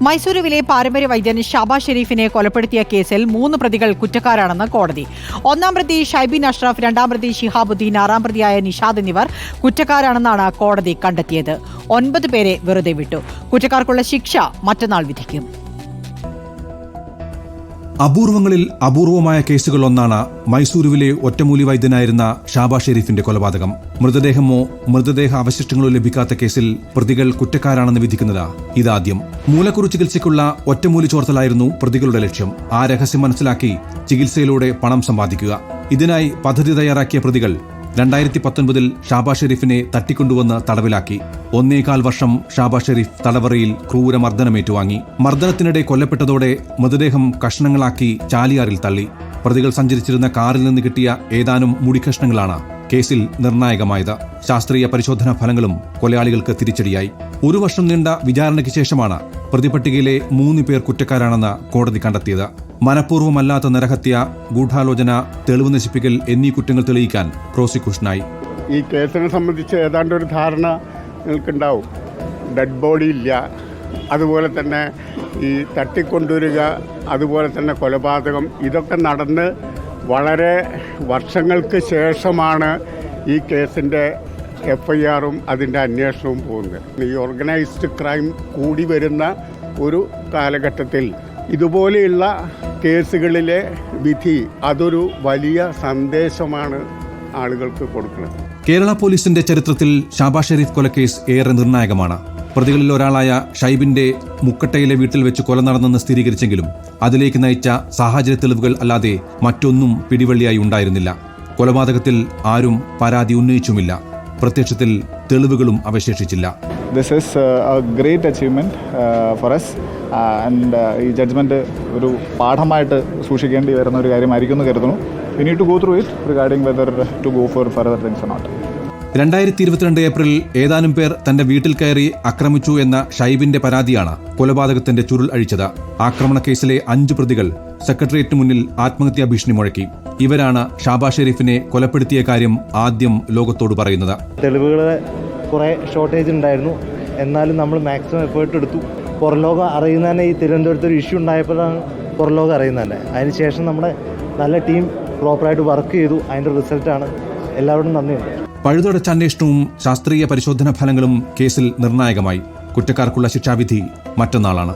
മൈസൂരുവിലെ പാരമ്പര്യ വൈദ്യൻ ഷാബാ ഷെരീഫിനെ കൊലപ്പെടുത്തിയ കേസിൽ 3 പ്രതികൾ കുറ്റക്കാരാണെന്ന് കോടതി. 1-ാം പ്രതി ഷൈബിൻ അഷ്റഫ്, 2-ാം പ്രതി ഷിഹാബുദ്ദീൻ, 6-ാം പ്രതിയായ നിഷാദ് എന്നിവർ കുറ്റക്കാരാണെന്നാണ് കോടതി കണ്ടെത്തിയത്. 9 പേരെ വെറുതെ വിട്ടു. കുറ്റക്കാർക്കുള്ള ശിക്ഷ മറ്റന്നാൾ വിധിക്കും. അപൂർവങ്ങളിൽ അപൂർവമായ കേസുകളൊന്നാണ് മൈസൂരുവിലെ ഒറ്റമൂലി വൈദ്യനായിരുന്ന ഷാബാ ഷെരീഫിന്റെ കൊലപാതകം. മൃതദേഹമോ മൃതദേഹ അവശിഷ്ടങ്ങളോ ലഭിക്കാത്ത കേസിൽ പ്രതികൾ കുറ്റക്കാരാണെന്ന് വിധിക്കുന്നത് ഇതാദ്യം. മൂലക്കുരു ചികിത്സയ്ക്കുള്ള ഒറ്റമൂലി ചോർത്തലായിരുന്നു പ്രതികളുടെ ലക്ഷ്യം. ആ രഹസ്യം മനസ്സിലാക്കി ചികിത്സയിലൂടെ പണം സമ്പാദിക്കുക. ഇതിനായി പദ്ധതി തയ്യാറാക്കിയ പ്രതികൾ 2019 ഷാബാ ഷെരീഫിനെ തട്ടിക്കൊണ്ടുവന്ന് തടവിലാക്കി. 1.25 വർഷം ഷാബാ ഷെരീഫ് തടവറയിൽ ക്രൂരമർദ്ദനമേറ്റുവാങ്ങി. മർദ്ദനത്തിനിടെ കൊല്ലപ്പെട്ടതോടെ മൃതദേഹം കഷ്ണങ്ങളാക്കി ചാലിയാറിൽ തള്ളി. പ്രതികൾ സഞ്ചരിച്ചിരുന്ന കാറിൽ നിന്ന് കിട്ടിയ ഏതാനും മുടിക്കഷ്ണങ്ങളാണ് കേസിൽ നിർണായകമായത്. ശാസ്ത്രീയ പരിശോധനാ ഫലങ്ങളും കൊലയാളികൾക്ക് തിരിച്ചടിയായി. 1 വർഷം നീണ്ട വിചാരണയ്ക്ക് ശേഷമാണ് പ്രതിപട്ടികയിലെ 3 പേർ കുറ്റക്കാരാണെന്ന് കോടതി കണ്ടെത്തിയത്. മനഃപൂർവ്വമല്ലാത്ത നരഹത്യ, ഗൂഢാലോചന, തെളിവ് നശിപ്പിക്കൽ എന്നീ കുറ്റങ്ങൾ തെളിയിക്കാൻ പ്രോസിക്യൂഷനായി. ഈ കേസിനെ സംബന്ധിച്ച് ഏതാണ്ട് ഒരു ധാരണ നിങ്ങൾക്കുണ്ടാവും. ഡെഡ് ബോഡി ഇല്ല, അതുപോലെ തന്നെ ഈ തട്ടിക്കൊണ്ടുവരിക, അതുപോലെ തന്നെ കൊലപാതകം, ഇതൊക്കെ നടന്ന് വളരെ വർഷങ്ങൾക്ക് ശേഷമാണ് ഈ കേസിൻ്റെ FIRഉം അതിൻ്റെ അന്വേഷണവും പോകുന്നത്. ഈ ഓർഗനൈസ്ഡ് ക്രൈം കൂടി വരുന്ന ഒരു കാലഘട്ടത്തിൽ ഇതുപോലെയുള്ള കേസുകളിലെ വിധി അതൊരു വലിയ സന്ദേശമാണ് ആളുകൾക്ക് കൊടുക്കുന്നത്. കേരള പോലീസിന്റെ ചരിത്രത്തിൽ ഷാബാ ഷെരീഫ് കൊലക്കേസ് ഏറെ നിർണായകമാണ്. പ്രതികളിൽ ഒരാളായ ഷൈബിന്റെ മുക്കട്ടയിലെ വീട്ടിൽ വെച്ച് കൊല നടന്നെന്ന് സ്ഥിരീകരിച്ചെങ്കിലും അതിലേക്ക് നയിച്ച സാഹചര്യ തെളിവുകൾ അല്ലാതെ മറ്റൊന്നും പിടിവള്ളിയായി ഉണ്ടായിരുന്നില്ല. കൊലപാതകത്തിൽ ആരും പരാതി ഉന്നയിച്ചുമില്ല. പ്രത്യക്ഷത്തിൽ തെളിവുകളും അവശേഷിച്ചില്ല. This is a great achievement for us and ഈ ജഡ്ജ്മെന്റ് ഒരു പാഠമായിട്ട് സൂക്ഷിക്കേണ്ടി വരുന്ന ഒരു കാര്യമായിരിക്കും എന്ന് കരുതുന്നു. We need to go through it regarding whether to go for further things or not. 2022 April ഏതാനും പേർ തന്റെ വീട്ടിൽ കയറി ആക്രമിച്ചു എന്ന ഷൈബിന്റെ പരാതിയാണ് കൊലപാതകത്തിന്റെ ചുരുൾ അഴിച്ചത്. ആക്രമണ കേസിലെ 5 പ്രതികൾ സെക്രട്ടേറിയറ്റിന് മുന്നിൽ ആത്മഹത്യാ ഭീഷണി മുഴക്കി. ഇവരാണ് ഷാബാ ഷെരീഫിനെ കൊലപ്പെടുത്തിയ കാര്യം ആദ്യം ലോകത്തോട് പറയുന്നത്. തെളിവുകളെ കുറേ ഷോർട്ടേജ് ഉണ്ടായിരുന്നു, എന്നാലും നമ്മൾ മാക്സിമം എഫേർട്ട് എടുത്തു. പുറംലോകം അറിയുന്നതന്നെ ഈ തിരുവനന്തപുരത്ത് ഒരു ഇഷ്യൂ ഉണ്ടായപ്പോഴാണ് പുറംലോകം അറിയുന്നതന്നെ. അതിനുശേഷം നമ്മുടെ നല്ല ടീം പ്രോപ്പറായിട്ട് വർക്ക് ചെയ്തു. അതിൻ്റെ റിസൾട്ടാണ്. എല്ലാവരോടും നന്ദിയുണ്ട്. പഴുതടച്ച അന്വേഷണവും ശാസ്ത്രീയ പരിശോധനാ ഫലങ്ങളും കേസിൽ നിർണായകമായി. കുറ്റക്കാർക്കുള്ള ശിക്ഷാവിധി മറ്റന്നാളാണ്.